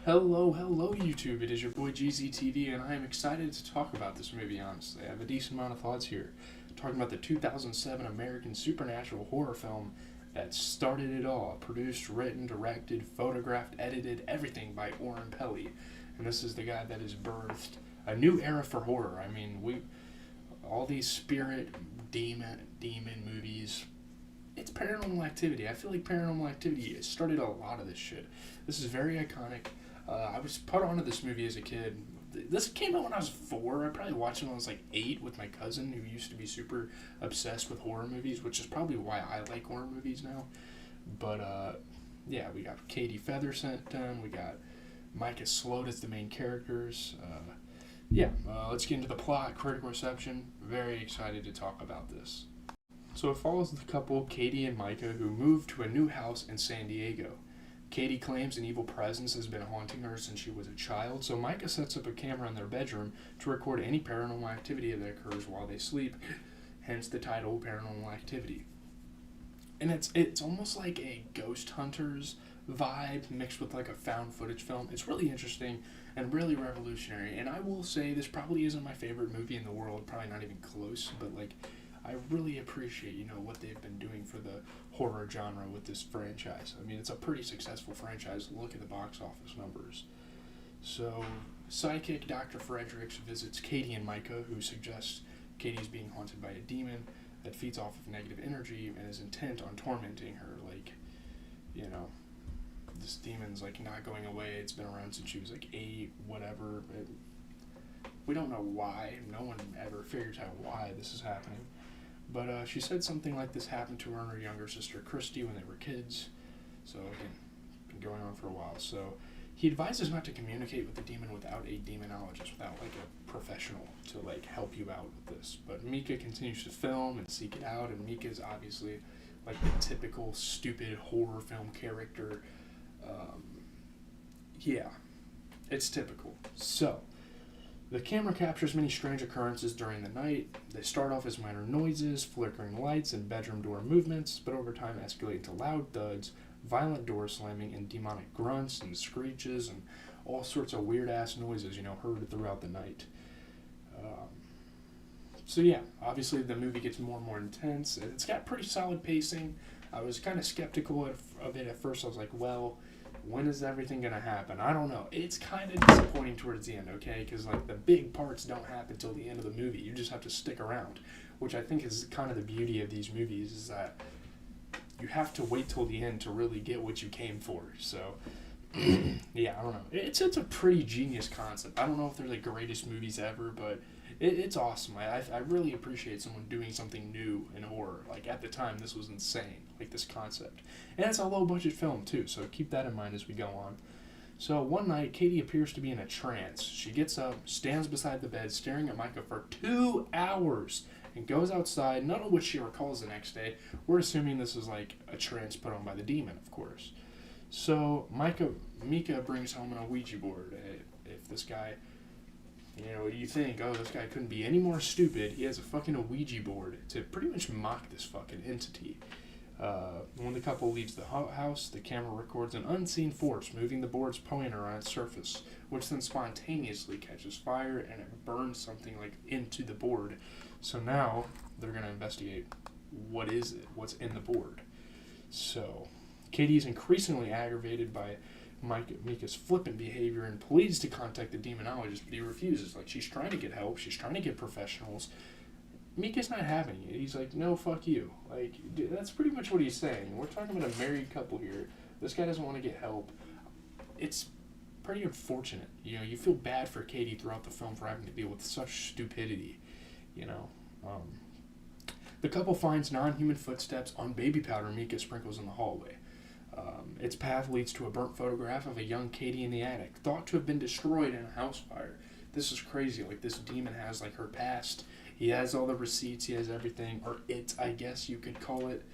Hello, YouTube. It is your boy GZTV, and I am excited to talk about this movie, honestly. I have a decent amount of thoughts here. Talking about the 2007 American supernatural horror film that started it all. Produced, written, directed, photographed, edited, everything by Oren Peli. And this is the guy that has birthed a new era for horror. I mean, all these spirit, demon movies. It's Paranormal Activity. I feel like Paranormal Activity started a lot of this shit. This is very iconic. I was put onto this movie as a kid. This came out when I was 4. I probably watched it when I was like 8 with my cousin who used to be super obsessed with horror movies, which is probably why I like horror movies now. But yeah, we got Katie Featherston, we got Micah Sloat as the main characters. Let's get into the plot, critical reception. Very excited to talk about this. So it follows the couple, Katie and Micah, who move to a new house in San Diego. Katie claims an evil presence has been haunting her since she was a child, so Micah sets up a camera in their bedroom to record any paranormal activity that occurs while they sleep, hence the title Paranormal Activity. And it's almost like a Ghost Hunters vibe mixed with like a found footage film. It's really interesting and really revolutionary, and I will say this probably isn't my favorite movie in the world, probably not even close, but like I really appreciate, what they've been doing for the horror genre with this franchise. I mean, it's a pretty successful franchise. Look at the box office numbers. So, psychic Dr. Fredericks visits Katie and Micah, who suggests Katie's being haunted by a demon that feeds off of negative energy and is intent on tormenting her. This demon's like not going away. It's been around since she was like 8, whatever. We don't know why. No one ever figures out why this is happening. But she said something like this happened to her and her younger sister Christy when they were kids. So again, been going on for a while. So he advises not to communicate with the demon without a demonologist, without like a professional to like help you out with this. But Mika continues to film and seek it out, and Mika's obviously like the typical stupid horror film character. It's typical. So the camera captures many strange occurrences during the night. They start off as minor noises, flickering lights, and bedroom door movements, but over time escalate to loud thuds, violent door slamming, and demonic grunts and screeches, and all sorts of weird-ass noises, heard throughout the night. Obviously the movie gets more and more intense. It's got pretty solid pacing. I was kind of skeptical of it at first. I was like, well, when is everything going to happen? I don't know. It's kind of disappointing towards the end, okay? Because, the big parts don't happen till the end of the movie. You just have to stick around, which I think is kind of the beauty of these movies, is that you have to wait till the end to really get what you came for. So, I don't know. It's a pretty genius concept. I don't know if they're the greatest movies ever, but it's awesome. I really appreciate someone doing something new in horror. At the time, this was insane, this concept. And it's a low-budget film, too, so keep that in mind as we go on. So one night, Katie appears to be in a trance. She gets up, stands beside the bed, staring at Micah for 2 hours, and goes outside, none of which she recalls the next day. We're assuming this is a trance put on by the demon, of course. So Mika brings home an Ouija board. If this guy... you think, this guy couldn't be any more stupid. He has a fucking Ouija board to pretty much mock this fucking entity. When the couple leaves the house, the camera records an unseen force moving the board's pointer on its surface, which then spontaneously catches fire and it burns something into the board. So now they're going to investigate what is it, what's in the board. So Katie is increasingly aggravated by Mika's flippant behavior and pleads to contact the demonologist, but he refuses. She's trying to get help, she's trying to get professionals. Mika's not having it. He's like, no, fuck you. Dude, that's pretty much what he's saying. We're talking about a married couple here. This guy doesn't want to get help. It's pretty unfortunate. You feel bad for Katie throughout the film for having to deal with such stupidity. The couple finds non-human footsteps on baby powder Mika sprinkles in the hallway. Its path leads to a burnt photograph of a young Katie in the attic, thought to have been destroyed in a house fire. This is crazy. This demon has her past. He has all the receipts. He has everything, or it, I guess you could call it.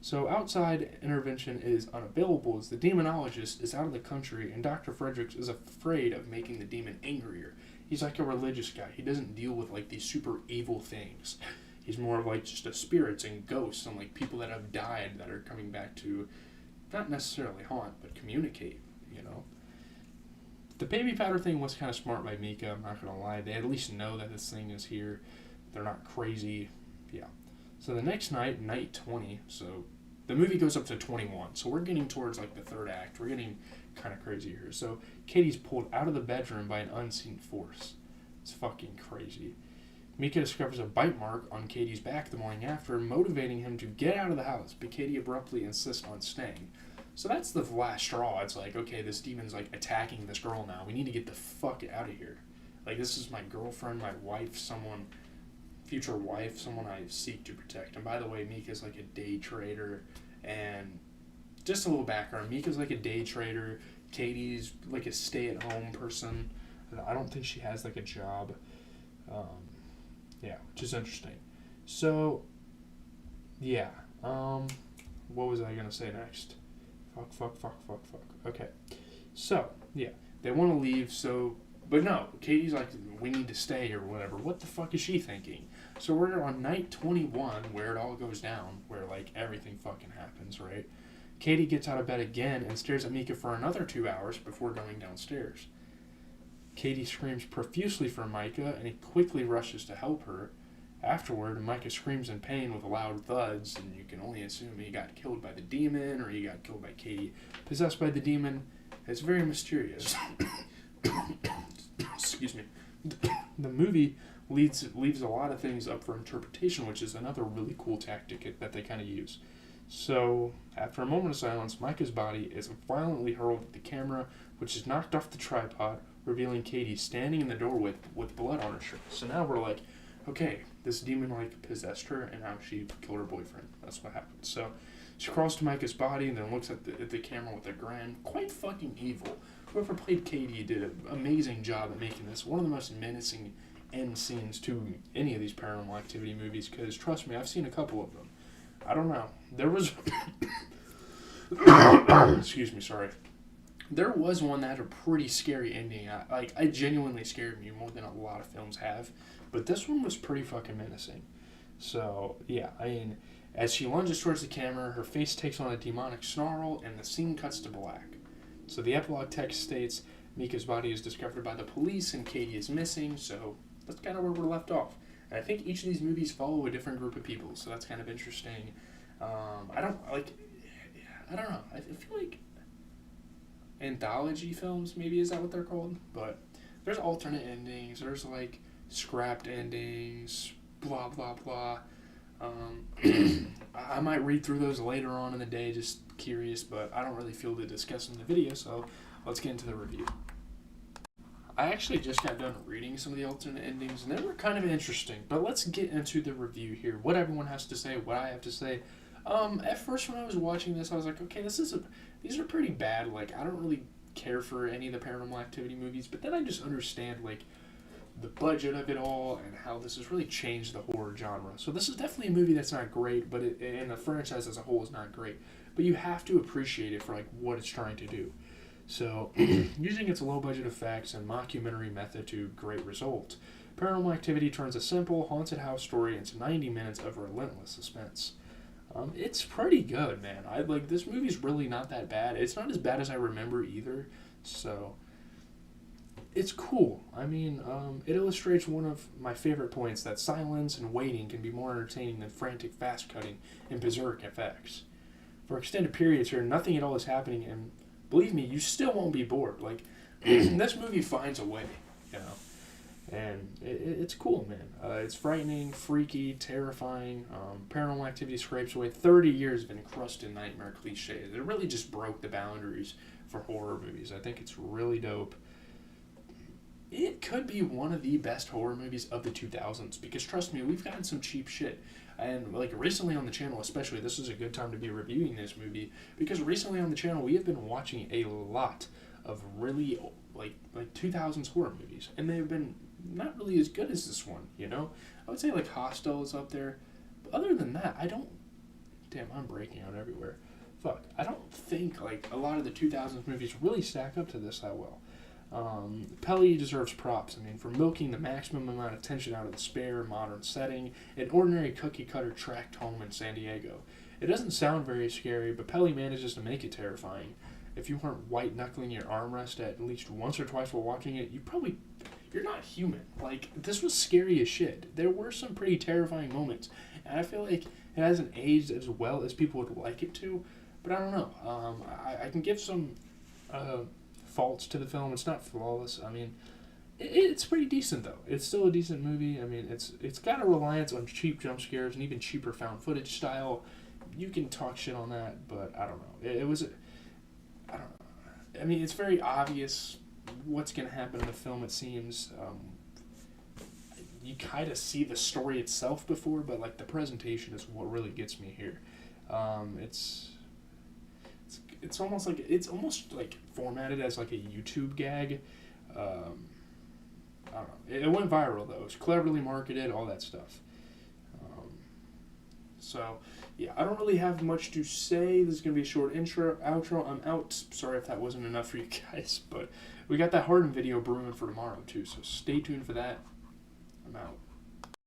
So outside intervention is unavailable as the demonologist is out of the country, and Dr. Fredericks is afraid of making the demon angrier. He's like a religious guy. He doesn't deal with these super evil things. He's more of just spirits and ghosts and people that have died that are coming back to not necessarily haunt, but communicate, you know. The baby powder thing was kind of smart by Mika, I'm not going to lie. They at least know that this thing is here. They're not crazy. Yeah. So the next night, night 20, so the movie goes up to 21. So we're getting towards like the third act. We're getting kind of crazy here. So Katie's pulled out of the bedroom by an unseen force. It's fucking crazy. Mika discovers a bite mark on Katie's back the morning after, motivating him to get out of the house, but Katie abruptly insists on staying. So that's the last straw. It's like, okay, this demon's like attacking this girl now. We need to get the fuck out of here. Like, this is my girlfriend, my wife, someone, future wife, someone I seek to protect. And by the way, Mika's like a day trader. And just a little background, Mika's like a day trader. Katie's like a stay-at-home person. I don't think she has like a job. Yeah, which is interesting. So, yeah. What was I going to say next? Fuck. Okay. So, yeah. They want to leave, so... But no, Katie's like, we need to stay or whatever. What the fuck is she thinking? So we're on night 21, where it all goes down, where, like, everything fucking happens, right? Katie gets out of bed again and stares at Mika for another 2 hours before going downstairs. Katie screams profusely for Micah, and he quickly rushes to help her. Afterward, Micah screams in pain with loud thuds, and you can only assume he got killed by the demon, or he got killed by Katie, possessed by the demon. It's very mysterious. Excuse me. The movie leaves a lot of things up for interpretation, which is another really cool tactic that they kind of use. So, after a moment of silence, Micah's body is violently hurled at the camera, which is knocked off the tripod, revealing Katie standing in the doorway with blood on her shirt. So now we're like, okay, this demon like possessed her, and now she killed her boyfriend. That's what happened. So she crawls to Micah's body and then looks at the camera with a grin. Quite fucking evil. Whoever played Katie did an amazing job at making this one of the most menacing end scenes to any of these Paranormal Activity movies, because trust me, I've seen a couple of them. I don't know. There was... Excuse me, sorry. There was one that had a pretty scary ending. I genuinely scared me more than a lot of films have. But this one was pretty fucking menacing. So, yeah, I mean, as she lunges towards the camera, her face takes on a demonic snarl, and the scene cuts to black. So the epilogue text states, Mika's body is discovered by the police, and Katie is missing, so that's kind of where we're left off. And I think each of these movies follow a different group of people, so that's kind of interesting. I don't know. I feel like anthology films, maybe, is that what they're called? But there's alternate endings, there's like scrapped endings, blah blah blah. I might read through those later on in the day, just curious, but I don't really feel to discuss in the video, so let's get into the review. I actually just got done reading some of the alternate endings, and they were kind of interesting, but let's get into the review here. What everyone has to say, what I have to say. At first when I was watching this, I was like, okay, these are pretty bad. Like, I don't really care for any of the Paranormal Activity movies, but then I just understand, like, the budget of it all and how this has really changed the horror genre. So this is definitely a movie that's not great, but and the franchise as a whole is not great. But you have to appreciate it for, like, what it's trying to do. So, using its low-budget effects and mockumentary method to great result, Paranormal Activity turns a simple haunted house story into 90 minutes of relentless suspense. It's pretty good, man. This movie's really not that bad. It's not as bad as I remember either, so it's cool. I mean, it illustrates one of my favorite points, that silence and waiting can be more entertaining than frantic fast-cutting and berserk effects. For extended periods here, nothing at all is happening, and believe me, you still won't be bored. Like, this movie finds a way, you know. And it's cool, man. It's frightening, freaky, terrifying. Paranormal Activity scrapes away 30 years of encrusted nightmare cliches. It really just broke the boundaries for horror movies. I think it's really dope. It could be one of the best horror movies of the 2000s, because trust me, we've gotten some cheap shit. And like recently on the channel especially, this is a good time to be reviewing this movie, because recently on the channel we have been watching a lot of really like 2000s horror movies, and they've been not really as good as this one, you know? I would say like Hostel is up there, but other than that, I'm breaking out everywhere. I don't think like a lot of the 2000s movies really stack up to this that well. Pelly deserves props, for milking the maximum amount of tension out of the spare, modern setting, an ordinary cookie-cutter tract home in San Diego. It doesn't sound very scary, but Pelly manages to make it terrifying. If you weren't white knuckling your armrest at least once or twice while watching it, you're not human. Like, this was scary as shit. There were some pretty terrifying moments, and I feel like it hasn't aged as well as people would like it to. But I don't know. I can give some faults to the film. It's not flawless. I mean, it's pretty decent though. It's still a decent movie. I mean, it's got a reliance on cheap jump scares and even cheaper found footage style. You can talk shit on that, but I don't know. It was, I don't know. I mean, it's very obvious what's gonna happen in the film. It seems. You kind of see the story itself before, but like the presentation is what really gets me here. It's almost like formatted as like a YouTube gag. I don't know. It went viral though. It was cleverly marketed, all that stuff. So yeah, I don't really have much to say. This is gonna be a short outro. I'm out. Sorry if that wasn't enough for you guys, but we got that Harden video brewing for tomorrow too. So stay tuned for that. I'm out.